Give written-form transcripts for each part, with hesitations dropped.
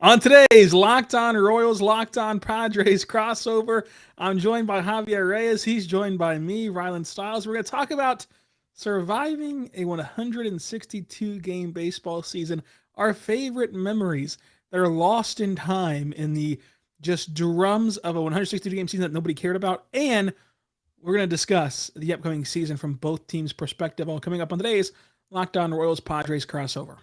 On today's Locked On Royals, Locked On Padres crossover, I'm joined by Javier Reyes. He's joined by me, Rylan Stiles. We're going to talk about surviving a 162 game baseball season, our favorite memories that are lost in time in the just drums of a 162 game season that nobody cared about. And we're going to discuss the upcoming season from both teams' perspective, all coming up on today's Locked On Royals Padres crossover.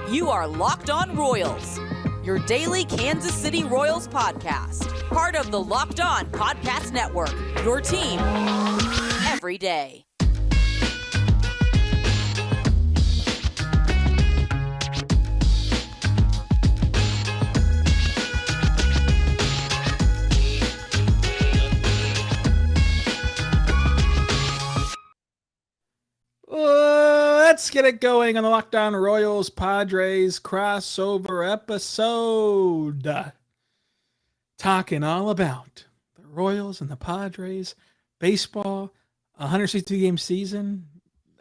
You are Locked On Royals, your daily Kansas City Royals podcast. Part of the Locked On Podcast Network, your team every day. Let's get it going on the Locked On Royals Padres crossover episode. Talking all about the Royals and the Padres, baseball, 162 game season,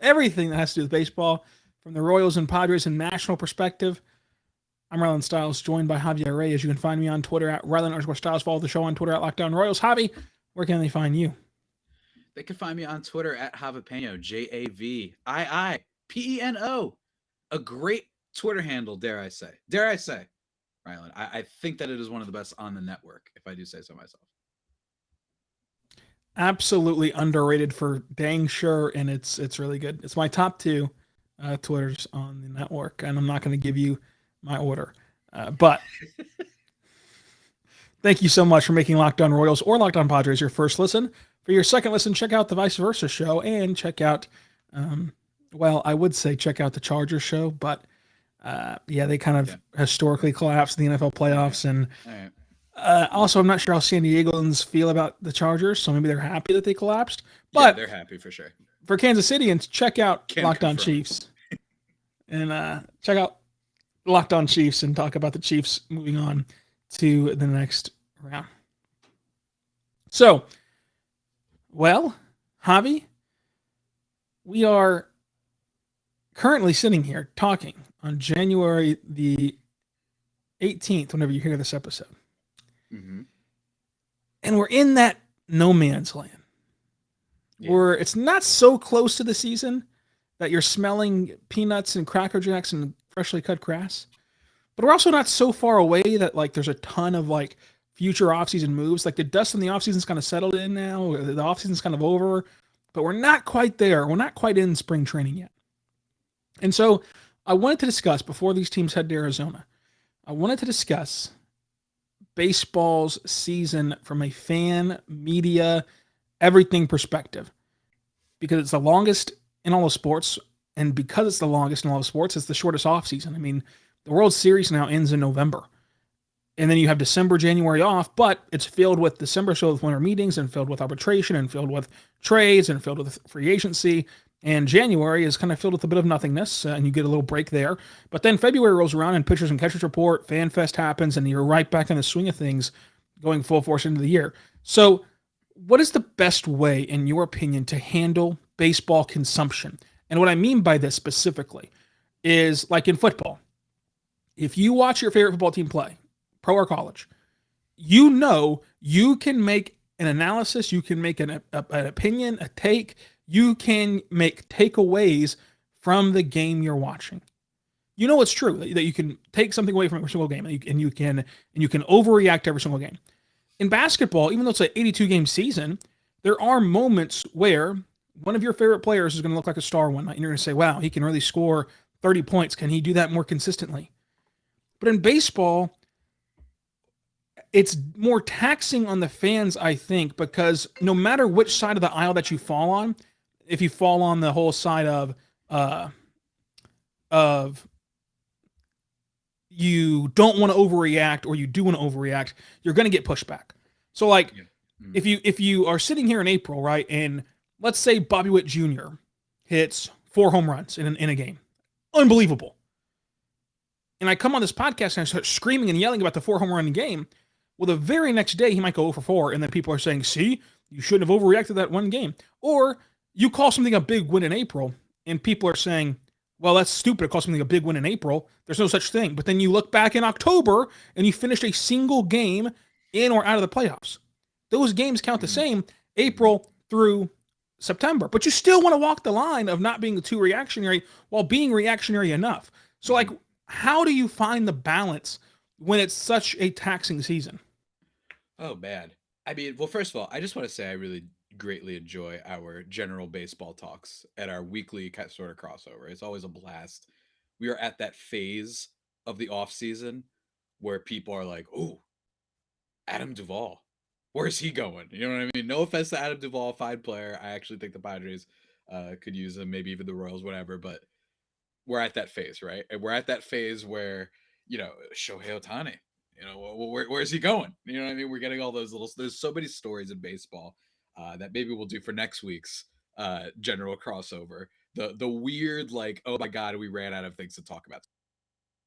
everything that has to do with baseball from the Royals and Padres in national perspective. I'm Rylan Stiles, joined by Javier Reyes. You can find me on Twitter at Rylan_Stiles. Follow the show on Twitter at Locked On Royals. Javi, where can they find you? They can find me on Twitter at Javipeno, JAVIIPENO. A great Twitter handle, dare I say, Rylan. I think that it is one of the best on the network, if I do say so myself. Absolutely underrated for dang sure, and it's really good. It's my top two Twitters on the network, and I'm not going to give you my order. But thank you so much for making Locked On Royals or Locked On Padres your first listen. For your second listen, check out the Vice Versa show and check out, I would say check out the Chargers show, but they kind of historically collapsed in the NFL playoffs. And also, I'm not sure how San Diegans feel about the Chargers, so maybe they're happy that they collapsed. But they're happy for sure. For Kansas City, and check out Locked On Chiefs. And check out Locked On Chiefs and talk about the Chiefs moving on to the next round. So, Javi, we are currently sitting here talking on January the 18th, whenever you hear this episode. Mm-hmm. And we're in that no man's land where it's not so close to the season that you're smelling peanuts and Cracker Jacks and freshly cut grass. But we're also not so far away that there's a ton of future offseason moves. The dust in the offseason's kind of settled in now. The offseason's kind of over, but we're not quite there. We're not quite in spring training yet. And so I wanted to discuss, before these teams head to Arizona, I wanted to discuss baseball's season from a fan, media, everything perspective, because it's the longest in all of sports. And because it's the longest in all of sports, it's the shortest offseason. I mean, the World Series now ends in November. And then you have December, January off, but it's filled with December, filled with winter meetings and filled with arbitration and filled with trades and filled with free agency. And January is kind of filled with a bit of nothingness, and you get a little break there. But then February rolls around and pitchers and catchers report, Fan Fest happens, and you're right back in the swing of things going full force into the year. So what is the best way, in your opinion, to handle baseball consumption? And what I mean by this specifically is, like in football, if you watch your favorite football team play, pro or college, you can make an analysis, you can make an opinion, a take, you can make takeaways from the game you're watching. You know it's true that you can take something away from every single game, and you can overreact to every single game. In basketball, even though it's an 82 game season, there are moments where one of your favorite players is going to look like a star one night, and you're going to say, "Wow, he can really score 30 points. Can he do that more consistently?" But in baseball, it's more taxing on the fans, I think, because no matter which side of the aisle that you fall on, if you fall on the whole side of you don't want to overreact or you do want to overreact, you're going to get pushback. So if you are sitting here in April, right, and let's say Bobby Witt Jr. hits 4 home runs in a game, unbelievable. And I come on this podcast and I start screaming and yelling about the 4 home run game. Well, the very next day, he might go 0 for 4, and then people are saying, see, you shouldn't have overreacted that one game. Or you call something a big win in April, and people are saying, well, that's stupid. It cost me a big win in April. There's no such thing. But then you look back in October and you finished a single game in or out of the playoffs. Those games count the same April through September. But you still want to walk the line of not being too reactionary while being reactionary enough. So, like, how do you find the balance when it's such a taxing season? Oh, man. I mean, well, first of all, I just want to say I really greatly enjoy our general baseball talks at our weekly sort of crossover. It's always a blast. We are at that phase of the off season where people are like, "Oh, Adam Duvall, where's he going?" You know what I mean? No offense to Adam Duvall, fine player. I actually think the Padres could use him, maybe even the Royals, whatever. But we're at that phase, right? And we're at that phase where, Shohei Ohtani, where's he going? You know what I mean? We're getting all those there's so many stories in baseball that maybe we'll do for next week's general crossover. The weird, like, oh my God, we ran out of things to talk about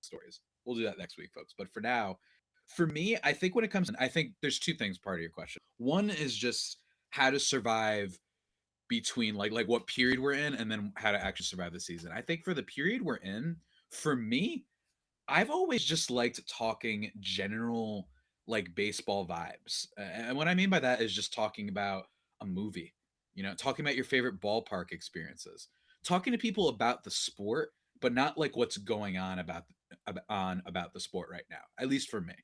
stories. We'll do that next week, folks. But for now, for me, I think when it comes, I think there's two things part of your question. One is just how to survive between like what period we're in, and then how to actually survive the season. I think for the period we're in, for me, I've always just liked talking general like baseball vibes. And what I mean by that is just talking about a movie, talking about your favorite ballpark experiences, talking to people about the sport, but not like what's going on about the sport right now, at least for me.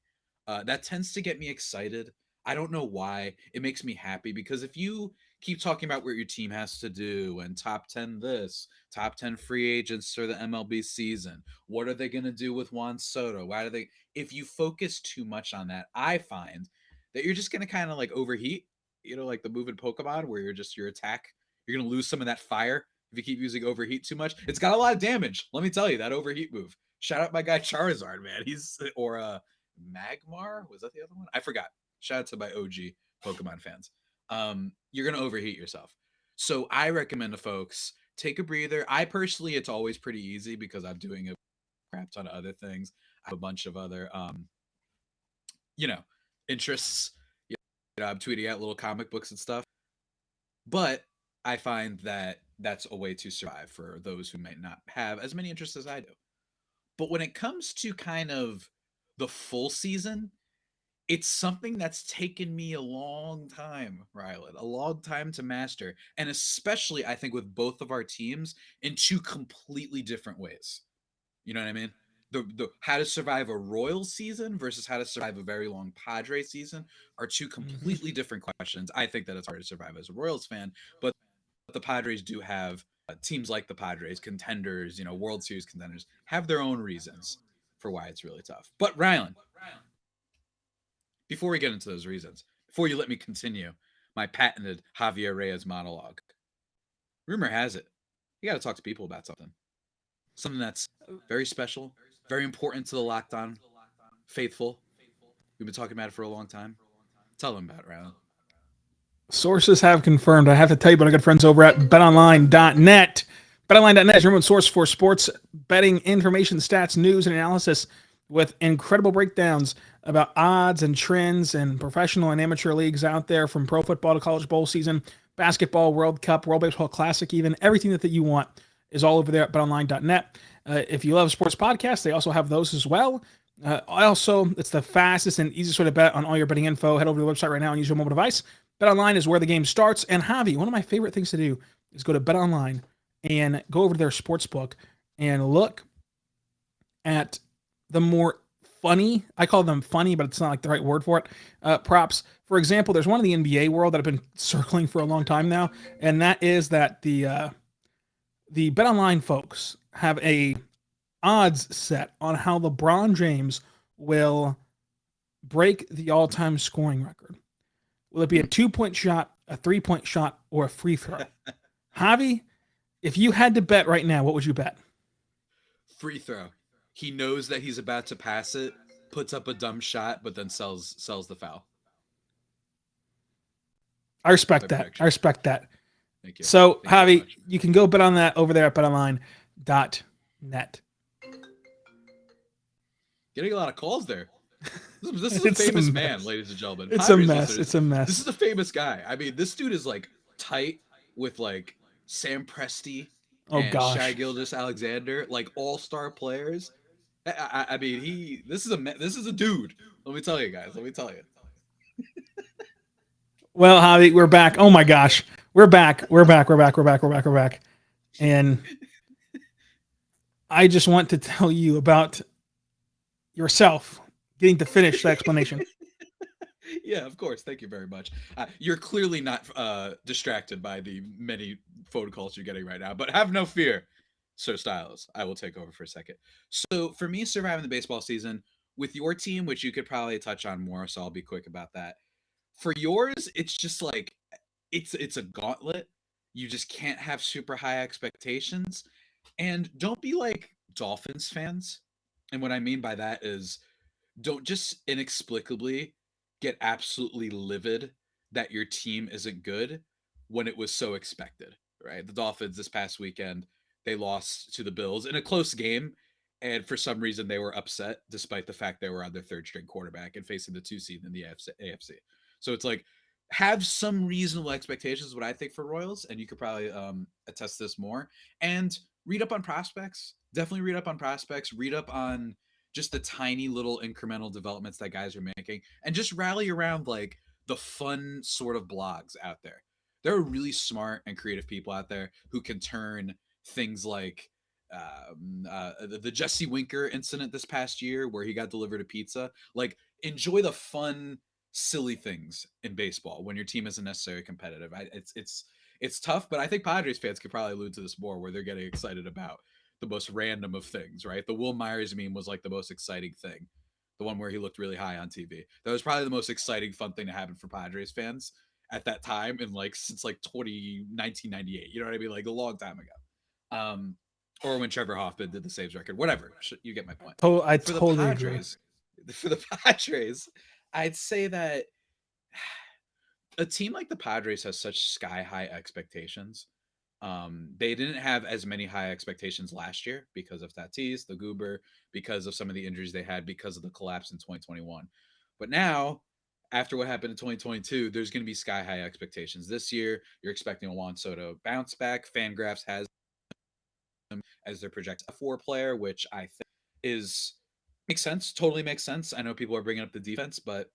That tends to get me excited. I don't know why. It makes me happy because if you keep talking about what your team has to do and top 10 this, top 10 free agents for the MLB season, what are they going to do with Juan Soto? If you focus too much on that, I find that you're just going to kind of like overheat, like the move in Pokemon where your attack, you're going to lose some of that fire if you keep using overheat too much. It's got a lot of damage. Let me tell you, that overheat move. Shout out my guy Charizard, man. Magmar, was that the other one? I forgot. Shout out to my OG Pokemon fans. You're going to overheat yourself. So I recommend to folks, take a breather. I personally, it's always pretty easy because I'm doing a crap ton of other things. I have a bunch of other, interests. I'm tweeting out little comic books and stuff. But I find that that's a way to survive for those who might not have as many interests as I do. But when it comes to kind of the full season, it's something that's taken me a long time, Rylan, a long time to master. And especially, I think, with both of our teams in two completely different ways. You know what I mean? The how to survive a Royals season versus how to survive a very long Padres season are two completely different questions. I think that it's hard to survive as a Royals fan, but the Padres do have teams like the Padres, contenders, World Series contenders, have their own reasons for why it's really tough. But Rylan, before we get into those reasons, before you let me continue my patented Javier Reyes monologue, rumor has it, you got to talk to people about something that's very special, very important to the Locked On faithful. We've been talking about it for a long time. Tell them about it, Rylan. Sources have confirmed. I have to tell you about our good friends over at betonline.net. BetOnline.net is your number one source for sports betting information, stats, news, and analysis with incredible breakdowns about odds and trends and professional and amateur leagues out there, from pro football to college bowl season, basketball, World Cup, World Baseball Classic, even everything that you want is all over there at betonline.net. If you love sports podcasts, they also have those as well. It's the fastest and easiest way to bet on all your betting info. Head over to the website right now and use your mobile device. BetOnline is where the game starts. And Javi, one of my favorite things to do is go to BetOnline and go over to their sports book and look at the more funny, I call them funny, but it's not like the right word for it, props. For example, there's one in the NBA world that I've been circling for a long time now, and that is that the BetOnline folks have a odds set on how LeBron James will break the all-time scoring record. Will it be a 2-point shot, a 3-point shot, or a free throw? Javi, if you had to bet right now, what would you bet? Free throw. He knows that he's about to pass it, puts up a dumb shot, but then sells the foul. I respect that. Prediction. I respect that. Thank you. So, Thank you Javi, you can go bet on that over there at betonline.net. Getting a lot of calls there. This is a It's famous a man, mess. ladies and gentlemen. It's a Padres mess. listeners, It's a mess. This is a famous guy. I mean, this dude is like tight with like Sam Presti Oh and Shai gosh. Gilgeous-Alexander, like all-star players. I mean, this is a dude. Let me tell you guys. Let me tell you. Well, Javi, we're back. Oh my gosh. We're back. We're back. We're back. We're back. We're back. We're back. And I just want to tell you about yourself getting to finish the explanation. Yeah, of course. Thank you very much. You're clearly not distracted by the many phone calls you're getting right now, but have no fear, Sir Styles. I will take over for a second. So, for me, surviving the baseball season with your team, which you could probably touch on more, so I'll be quick about that. For yours, it's just like it's a gauntlet. You just can't have super high expectations, and don't be like Dolphins fans. And what I mean by that is don't just inexplicably get absolutely livid that your team isn't good when it was so expected, right? The Dolphins this past weekend, they lost to the Bills in a close game. And for some reason, they were upset despite the fact they were on their third string quarterback and facing the 2 seed in the AFC. So it's like, have some reasonable expectations, what I think for Royals. And you could probably attest to this more. And read up on prospects. Definitely read up on prospects. Read up on just the tiny little incremental developments that guys are making, and just rally around like the fun sort of blogs out there. There are really smart and creative people out there who can turn things like the Jesse Winker incident this past year where he got delivered a pizza. Like, enjoy the fun, silly things in baseball when your team isn't necessarily competitive. It's tough, but I think Padres fans could probably allude to this more, where they're getting excited about the most random of things, right? The Will Myers meme was like the most exciting thing. The one where he looked really high on TV. That was probably the most exciting, fun thing to happen for Padres fans at that time, and like since like 1998. You know what I mean? Like a long time ago. Or when Trevor Hoffman did the saves record. Whatever. You get my point. I For the totally agree. Padres, I'd say that a team like the Padres has such sky high expectations. They didn't have as many high expectations last year because of Tatis, the Goober, because of some of the injuries they had, because of the collapse in 2021. But now, after what happened in 2022, there's going to be sky high expectations. This year, you're expecting a Juan Soto bounce back. Fangraphs has them as their projected F4 player, which I think is makes sense. Totally makes sense. I know people are bringing up the defense, but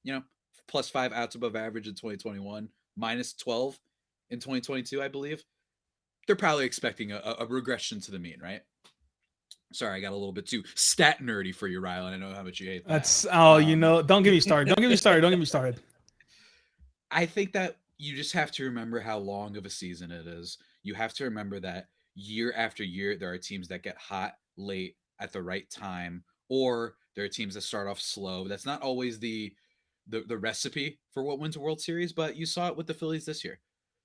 you know, +5 outs above average in 2021, -12 in 2022, I believe. They're probably expecting a regression to the mean, right? Sorry, I got a little bit too stat nerdy for you, Rylan. I know how much you hate that. That's don't get me started. Don't get me started. Don't get me started. I think that you just have to remember how long of a season it is. You have to remember that year after year, there are teams that get hot late at the right time, or there are teams that start off slow. That's not always the recipe for what wins a World Series, but you saw it with the Phillies this year.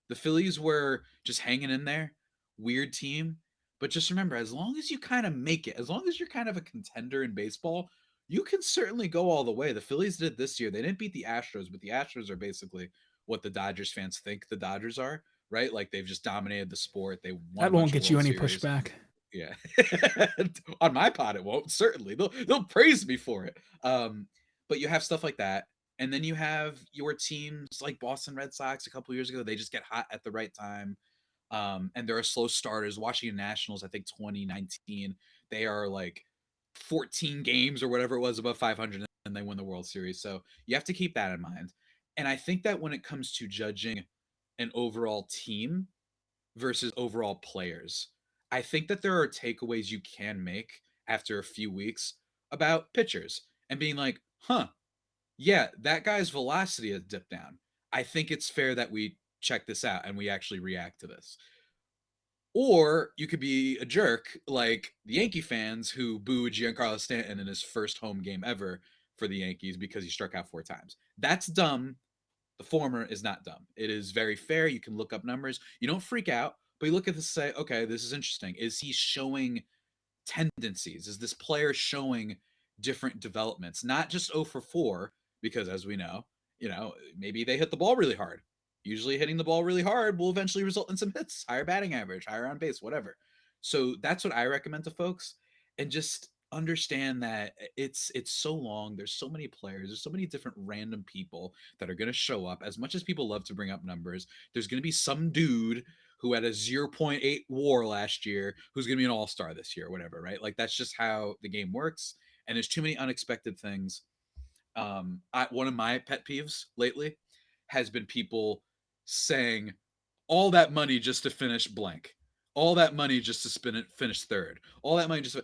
The Phillies were just hanging in there, weird team. But just remember, as long as you kind of make it, as long as you're kind of a contender in baseball, you can certainly go all the way. The Phillies did this year. They didn't beat the Astros, but the Astros are basically what the Dodgers fans think the Dodgers are, right? Like they've just dominated the sport. They won That a bunch won't of get you World any Series. pushback. Yeah. On my pod, it won't. Certainly. They'll praise me for it. But you have stuff like that. And then you have your teams like Boston Red Sox a couple years ago. They just get hot at the right time. And there are slow starters. Washington Nationals, I think 2019, they are like 14 games or whatever it was above 500, and they win the World Series. So you have to keep that in mind. And I think that when it comes to judging an overall team versus overall players, I think that there are takeaways you can make after a few weeks about pitchers and being like, huh, yeah, that guy's velocity has dipped down. I think it's fair that we check this out and we actually react to this. Or you could be a jerk like the Yankee fans who booed Giancarlo Stanton in his first home game ever for the Yankees because he struck out 4 times. That's dumb. The former is not dumb. It is very fair. You can look up numbers. You don't freak out, but you look at this and say, okay, this is interesting. Is he showing tendencies? Is this player showing different developments? Not just 0 for 4, because as we know, maybe they hit the ball really hard. Usually hitting the ball really hard will eventually result in some hits, higher batting average, higher on base, whatever. So that's what I recommend to folks. And just understand that it's so long. There's so many players. There's so many different random people that are going to show up. As much as people love to bring up numbers, there's going to be some dude who had a 0.8 WAR last year, who's going to be an all-star this year, whatever, right? Like that's just how the game works, and there's too many unexpected things. One of my pet peeves lately has been people saying all that money just to finish blank, all that money just to finish third, all that money just.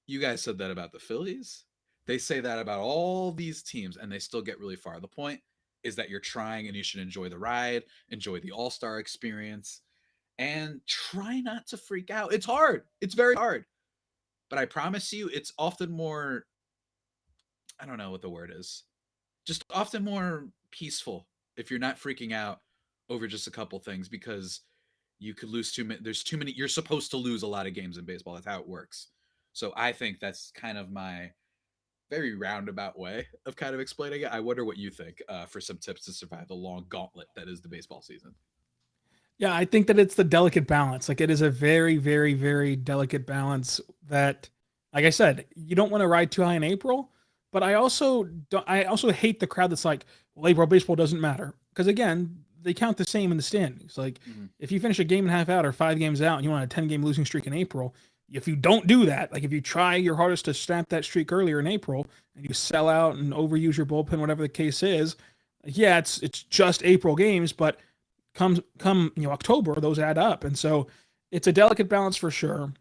You guys said that about the Phillies. They say that about all these teams, and they still get really far. The point is that you're trying, and you should enjoy the ride, enjoy the all-star experience, and try not to freak out. It's hard. It's very hard. But I promise you, it's often more, I don't know what the word is, just often more peaceful if you're not freaking out over just a couple things, because you could lose too many. There's too many. You're supposed to lose a lot of games in baseball. That's how it works. So I think that's kind of my very roundabout way of kind of explaining it. I wonder what you think for some tips to survive the long gauntlet that is the baseball season. Yeah, I think that it's the delicate balance. Like it is a very, very, very delicate balance that, like I said, you don't want to ride too high in April, but I also don't, I also hate the crowd that's like, well, April baseball doesn't matter. Because again, they count the same in the standings. Like if you finish a game and a half out or 5 games out and you want a 10-game losing streak in April, if you don't do that, like if you try your hardest to snap that streak earlier in April and you sell out and overuse your bullpen, whatever the case is, yeah, it's just April games, but come October, those add up. And so it's a delicate balance for sure.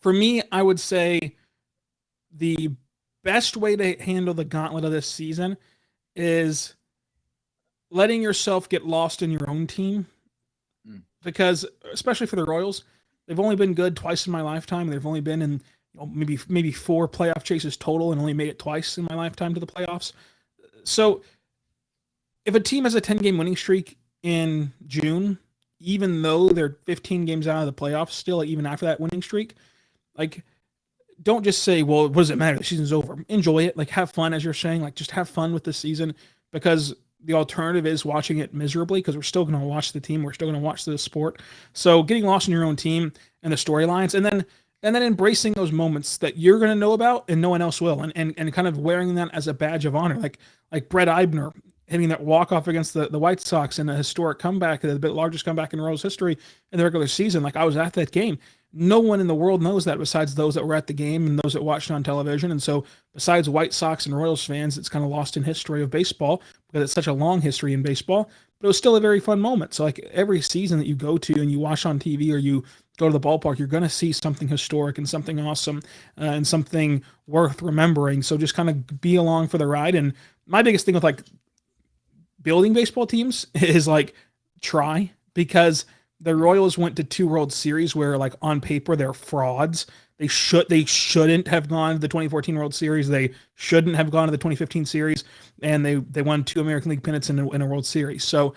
For me, I would say the best way to handle the gauntlet of this season is letting yourself get lost in your own team. Because especially for the Royals, they've only been good twice in my lifetime. They've only been in maybe 4 playoff chases total and only made it twice in my lifetime to the playoffs. So if a team has a 10-game winning streak in June, even though they're 15 games out of the playoffs still, even after that winning streak, like don't just say, well, what does it matter? The season's over. Enjoy it. Like have fun, as you're saying, like just have fun with the season, because the alternative is watching it miserably, because we're still going to watch the team. We're still going to watch the sport. So getting lost in your own team and the storylines, and then embracing those moments that you're going to know about and no one else will. And kind of wearing that as a badge of honor, like Brett Eibner hitting that walk-off against the White Sox in a historic comeback, the largest comeback in Royals history in the regular season. Like I was at that game. No one in the world knows that besides those that were at the game and those that watched on television. And so besides White Sox and Royals fans, it's kind of lost in history of baseball because it's such a long history in baseball, but it was still a very fun moment. So like every season that you go to and you watch on TV or you go to the ballpark, you're going to see something historic and something awesome and something worth remembering. So just kind of be along for the ride. And my biggest thing with like building baseball teams is like try, because the Royals went to 2 World Series where like on paper they're frauds. They shouldn't have gone to the 2014 World Series. They shouldn't have gone to the 2015 series, and they won 2 American League pennants in a World Series. So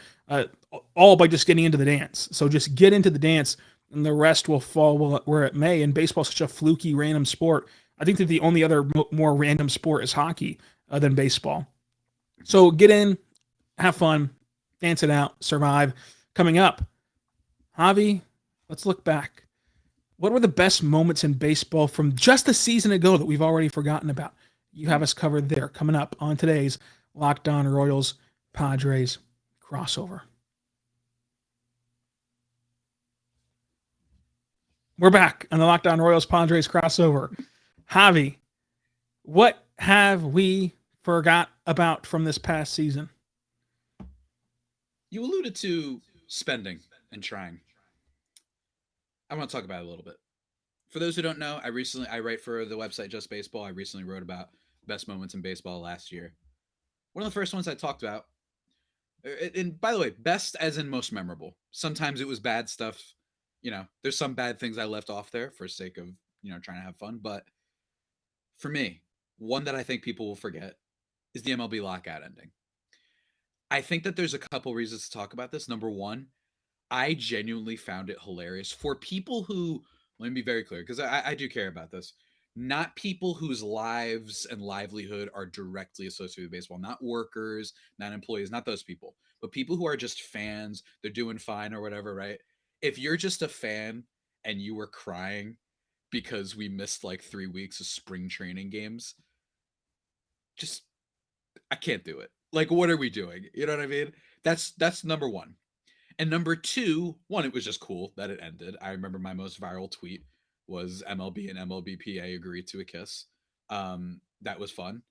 all by just getting into the dance. So just get into the dance, and the rest will fall where it may. And baseball is such a fluky, random sport. I think that the only other more random sport is hockey than baseball. So get in, have fun, dance it out, survive. Coming up, Javi, let's look back. What were the best moments in baseball from just a season ago that we've already forgotten about? You have us covered there. Coming up on today's Locked On Royals Padres crossover. We're back on the Locked On Royals Padres crossover. Javi, what have we forgot about from this past season? You alluded to spending and trying. I want to talk about it a little bit. For those who don't know, I write for the website Just Baseball. I recently wrote about best moments in baseball last year. One of the first ones I talked about, and by the way, best as in most memorable. Sometimes it was bad stuff. There's some bad things I left off there for sake of, trying to have fun. But for me, one that I think people will forget is the MLB lockout ending. I think that there's a couple reasons to talk about this. Number one, I genuinely found it hilarious for people who, let me be very clear, because I do care about this, not people whose lives and livelihood are directly associated with baseball, not workers, not employees, not those people, but people who are just fans, they're doing fine or whatever, right? If you're just a fan and you were crying because we missed like 3 weeks of spring training games, I can't do it. Like, what are we doing? You know what I mean? That's number one. And number two, one, it was just cool that it ended. I remember my most viral tweet was MLB and MLBPA agreed to a kiss. That was fun.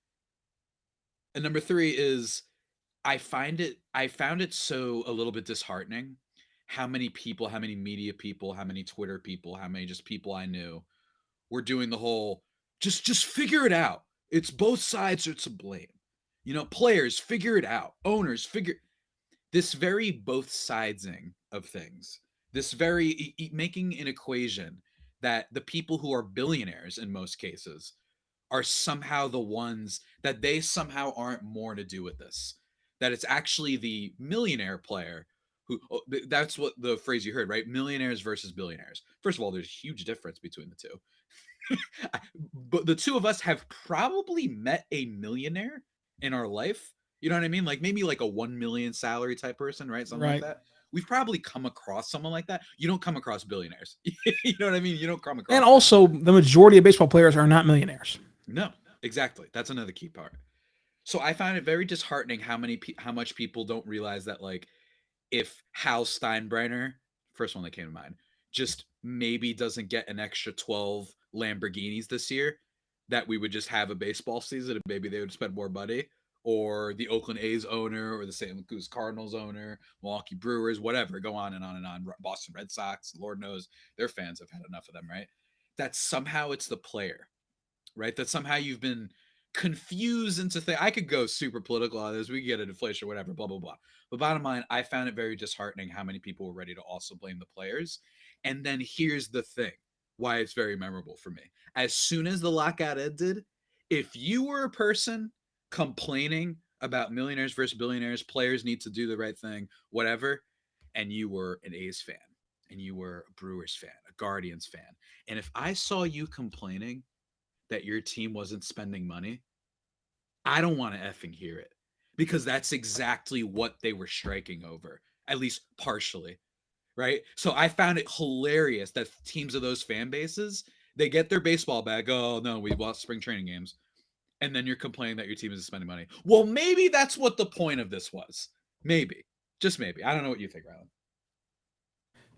And number three is I found it so a little bit disheartening how many people, how many media people, how many Twitter people, how many just people I knew were doing the whole just figure it out. It's both sides are to blame. You know, players figure it out. Owners figure this very both sidesing of things. This very making an equation that the people who are billionaires in most cases are somehow the ones that they somehow aren't more to do with this. That it's actually the millionaire player who that's what the phrase you heard, right? Millionaires versus billionaires. First of all, there's a huge difference between the two. But the two of us have probably met a millionaire in our life. You know what I mean? Like maybe like a 1 million salary type person, right? Something like Right. that. We've probably come across someone like that. You don't come across billionaires. You know what I mean? You don't come across And that. also, the majority of baseball players are not millionaires. No, exactly. That's another key part. So I found it very disheartening how much people don't realize that like if Hal Steinbrenner, first one that came to mind, just maybe doesn't get an extra 12 Lamborghinis this year, that we would just have a baseball season and maybe they would spend more money. Or the Oakland A's owner, or the St. Louis Cardinals owner, Milwaukee Brewers, whatever, go on and on and on. Boston Red Sox, Lord knows their fans have had enough of them, right? That somehow it's the player, right? That somehow you've been confused into things. I could go super political on this. We could get into inflation or whatever, blah, blah, blah. But bottom line, I found it very disheartening how many people were ready to also blame the players. And then here's the thing why it's very memorable for me. As soon as the lockout ended, if you were a person complaining about millionaires versus billionaires, players need to do the right thing, whatever, and you were an A's fan, and you were a Brewers fan, a Guardians fan, and if I saw you complaining that your team wasn't spending money, I don't want to effing hear it because that's exactly what they were striking over, at least partially, right? So I found it hilarious that teams of those fan bases, they get their baseball back. Oh, no, we lost spring training games. And then you're complaining that your team isn't spending money. Well, maybe that's what the point of this was. Maybe. Just maybe. I don't know what you think, Rylan.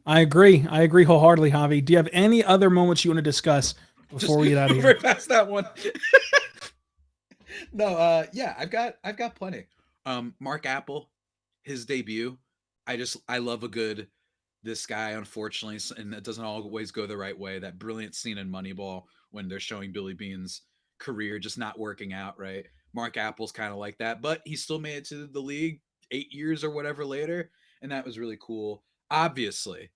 I agree. I agree wholeheartedly, Javi. Do you have any other moments you want to discuss before we get out of here? Right past that one. No, yeah, I've got plenty. Mark Apple, his debut. I love a good this guy, unfortunately, and it doesn't always go the right way. That brilliant scene in Moneyball when they're showing Billy Bean's career just not working out, right? Mark Apple's kind of like that, but he still made it to the league 8 years or whatever later, and that was really cool. Obviously,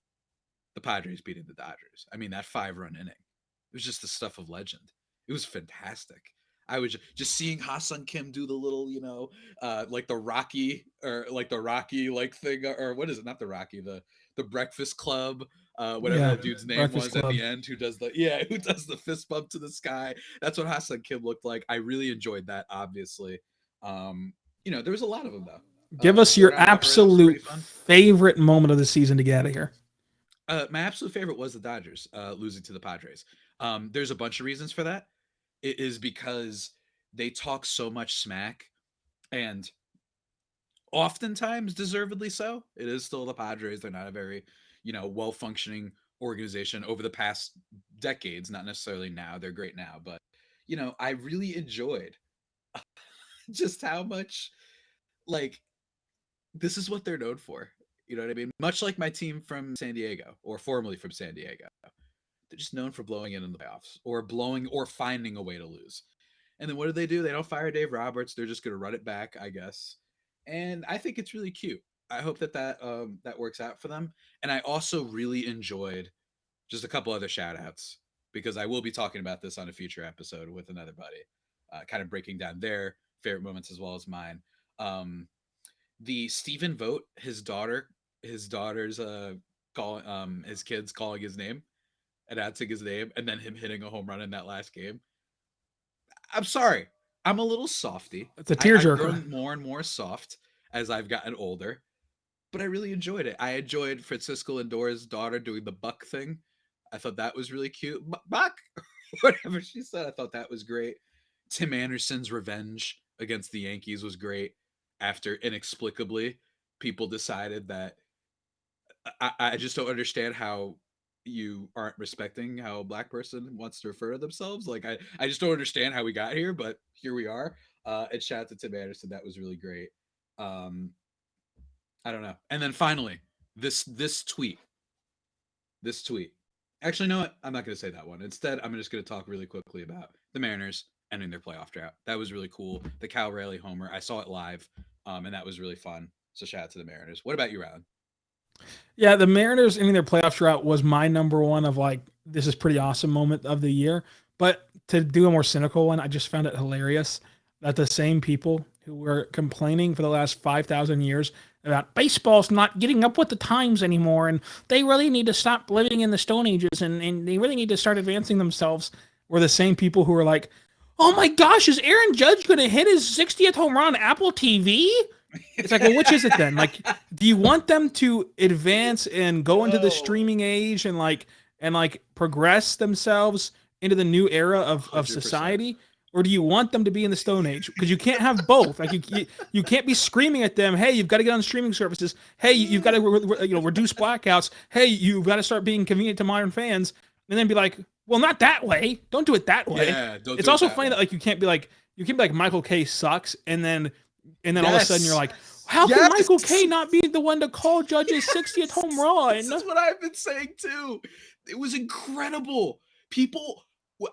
the Padres beating the Dodgers. I mean, that 5-run inning. It was just the stuff of legend. It was fantastic. I was just seeing Ha-Seong Kim do the little, like the Rocky like thing, or what is it? Not the Rocky, the Breakfast Club, whatever Yeah, that dude's name Breakfast was Club. at the end, who does the fist bump to the sky. That's what Ha-Seong Kim looked like. I really enjoyed that. Obviously, there was a lot of them though. Give us your Florida Alvarez was absolute pretty fun. favorite moment of the season to get out of here. My absolute favorite was the Dodgers losing to the Padres. There's a bunch of reasons for that. It is because they talk so much smack, and oftentimes deservedly so. It is still the Padres. They're not a very, well-functioning organization over the past decades. Not necessarily now. They're great now, but I really enjoyed just how much like this is what they're known for. You know what I mean? Much like my team from San Diego, or formerly from San Diego. They're just known for blowing it in the playoffs or finding a way to lose. And then what do? They don't fire Dave Roberts. They're just going to run it back, I guess. And I think it's really cute. I hope that works out for them. And I also really enjoyed just a couple other shout outs because I will be talking about this on a future episode with another buddy, kind of breaking down their favorite moments as well as mine. The Stephen Vogt, his daughter's his kids calling his name, announcing his name, and then him hitting a home run in that last game. I'm sorry. I'm a little softy. It's a I've tearjerker. grown more and more soft as I've gotten older, but I really enjoyed it. I enjoyed Francisco Lindor's daughter doing the Buck thing. I thought that was really cute. Buck, whatever she said, I thought that was great. Tim Anderson's revenge against the Yankees was great after inexplicably people decided that I just don't understand how you aren't respecting how a black person wants to refer to themselves. Like I just don't understand how we got here, but here we are. And shout out to Tim Anderson. That was really great. Um, I don't know. And then finally, this tweet. This tweet. Actually, you know what? I'm not going to say that one. Instead, I'm just going to talk really quickly about the Mariners ending their playoff drought. That was really cool. The Cal Raleigh homer. I saw it live, and that was really fun. So shout out to the Mariners. What about you, Ryan? Yeah, the Mariners ending their playoff drought was my number one of like, this is pretty awesome moment of the year. But to do a more cynical one, I just found it hilarious that the same people who were complaining for the last 5,000 years about baseball's not getting up with the times anymore, and they really need to stop living in the Stone Ages, and they really need to start advancing themselves, were the same people who were like, oh my gosh, is Aaron Judge going to hit his 60th home run on Apple TV? It's like, well, which is it then? Like, do you want them to advance and go into the streaming age and progress themselves into the new era of 100%. society? Or do you want them to be in the Stone Age? Because you can't have both. Like you can't be screaming at them, hey, you've got to get on streaming services. Hey, you've got to reduce blackouts. Hey, you've got to start being convenient to modern fans. And then be like, well, not that way. Don't do it that way. Yeah, it's also funny that like you can't be like Michael K sucks, and then all of a sudden you're like, how can Michael K not be the one to call Judge's 60th home run? This is what I've been saying too. It was incredible. People,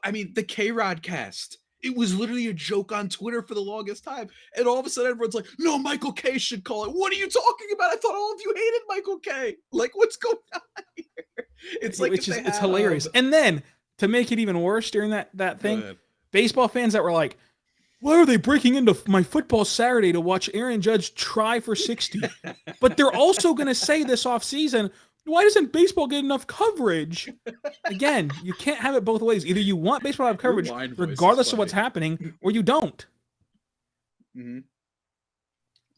I mean, the K-Rod cast. It was literally a joke on Twitter for the longest time. And all of a sudden everyone's like, no, Michael K should call it. What are you talking about? I thought all of you hated Michael K. Like, what's going on here? It's like, it's hilarious. And then to make it even worse during that thing, baseball fans that were like, why are they breaking into my Football Saturday to watch Aaron Judge try for 60? But they're also going to say this offseason, why doesn't baseball get enough coverage? Again, you can't have it both ways. Either you want baseball to have coverage regardless of what's happening, or you don't. Mm-hmm.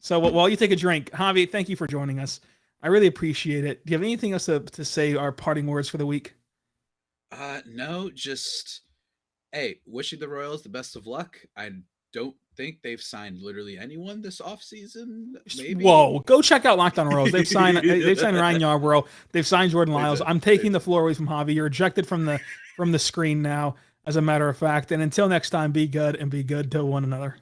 So while you take a drink, Javi, thank you for joining us. I really appreciate it. Do you have anything else to say, our parting words for the week? No, just, hey, wishing the Royals the best of luck. I don't think they've signed literally anyone this offseason. Maybe. Whoa, go check out Locked On Royals. They've signed Ryan Yarbrough. They've signed Jordan Lyles. I'm taking the floor away from Javi. You're ejected from the screen now, as a matter of fact. And until next time, be good and be good to one another.